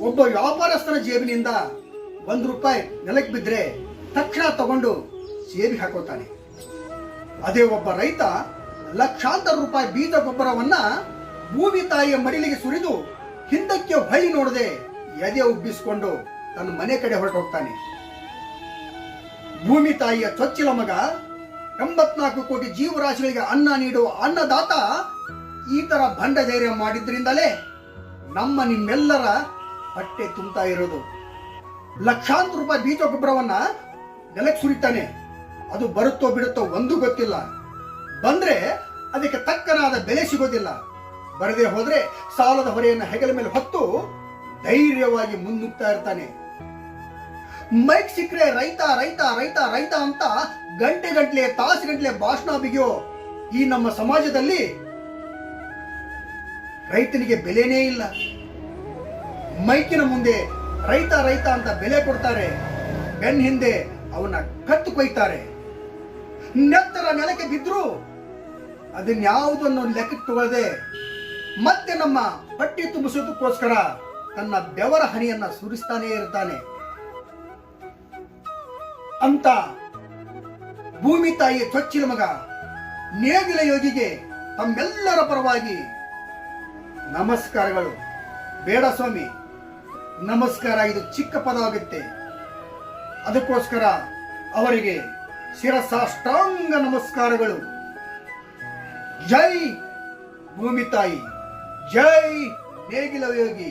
ಒಬ್ಬ ವ್ಯಾಪಾರಸ್ಥನ ಜೇಬಿನಿಂದ ₹1 ನೆಲಕ್ಕೆ ಬಿದ್ದರೆ ತಕ್ಷಣ ತಗೊಂಡು ಸೇಬಿಗೆ ಹಾಕೋತಾನೆ. ಅದೇ ಒಬ್ಬ ರೈತ ಲಕ್ಷಾಂತರ ರೂಪಾಯಿ ಬೀಜ ಗೊಬ್ಬರವನ್ನ ಭೂಮಿ ತಾಯಿಯ ಮಡಿಲಿಗೆ ಸುರಿದು ಹಿಂದಕ್ಕೆ ಹೊಳ್ಳಿ ನೋಡದೆ ಎದೆ ಉಬ್ಬಿಸಿಕೊಂಡು ತನ್ನ ಮನೆ ಕಡೆ ಹೊರಟು ಹೋಗ್ತಾನೆ. ಭೂಮಿ ತಾಯಿಯ ಚೊಚ್ಚಿಲ ಮಗ 84 ಕೋಟಿ ಜೀವರಾಶಿಗಳಿಗೆ ಅನ್ನ ನೀಡುವ ಅನ್ನದಾತ ಈ ತರ ಬಂಡ ಧೈರ್ಯ ಮಾಡಿದ್ರಿಂದಲೇ ನಿಮ್ಮೆಲ್ಲರ ಹೊಟ್ಟೆ ತುಂಬ್ತಾ ಇರೋದು. ಲಕ್ಷಾಂತರ ರೂಪಾಯಿ ಬೀಜ ಗೊಬ್ಬರವನ್ನ ನೆಲಕ್ಕೆ ಸುರಿತಾನೆ. ಅದು ಬರುತ್ತೋ ಬಿಡುತ್ತೋ ಒಂದು ಗೊತ್ತಿಲ್ಲ. ಬಂದ್ರೆ ಅದಕ್ಕೆ ತಕ್ಕನಾದ ಬೆಲೆ ಸಿಗೋದಿಲ್ಲ. ಬರದೆ ಹೋದ್ರೆ ಸಾಲದ ಹೊರೆಯನ್ನು ಹೆಗಲ ಮೇಲೆ ಹೊತ್ತು ಧೈರ್ಯವಾಗಿ ಮುನ್ನುಗ್ತಾ ಇರ್ತಾನೆ. ಮೈಕ್ ಸಿಕ್ಕರೆ ರೈತ ರೈತ ರೈತ ರೈತ ಅಂತ ಗಂಟೆ ಗಂಟ್ಲೆ ತಾಸು ಗಂಟ್ಲೆ ಭಾಷಣ ಬಿಗಿಯೋ ಈ ನಮ್ಮ ಸಮಾಜದಲ್ಲಿ ರೈತನಿಗೆ ಬೆಲೆನೇ ಇಲ್ಲ. ಮೈಕಿನ ಮುಂದೆ ರೈತ ರೈತ ಅಂತ ಬೆಲೆ ಕೊಡ್ತಾರೆ, ಬೆನ್ನ ಹಿಂದೆ ಅವನ ಕತ್ತು ಕೊಯ್ತಾರೆ. ನೆತ್ತರ ನೆಲಕ್ಕೆ ಬಿದ್ರು ಅದನ್ಯಾವುದನ್ನು ಲೆಕ್ಕಕ್ಕೆ ತಗೊಳ್ಳದೆ ಮತ್ತೆ ನಮ್ಮ ಪಟ್ಟಿ ತುಂಬಿಸೋದಕ್ಕೋಸ್ಕರ ತನ್ನ ಬೆವರ ಹನಿಯನ್ನ ಸುರಿಸ್ತಾನೇ ಇರ್ತಾನೆ. ಅಂತ ಭೂಮಿ ತಾಯಿ ಚೊಚ್ಚಿಲ ಮಗ ನೇಗಿಲ ಯೋಗಿಗೆ ತಮ್ಮೆಲ್ಲರ ಪರವಾಗಿ ನಮಸ್ಕಾರಗಳು. ಬೇಡ ಸ್ವಾಮಿ, ನಮಸ್ಕಾರ ಇದು ಚಿಕ್ಕ ಪದವಾಗುತ್ತೆ. ಅದಕ್ಕೋಸ್ಕರ ಅವರಿಗೆ ಶಿರಸಾಷ್ಟಾಂಗ ನಮಸ್ಕಾರಗಳು. ಜೈ ಭೂಮಿ ತಾಯಿ, ಜೈ ನೇಗಿಲ ಯೋಗಿ.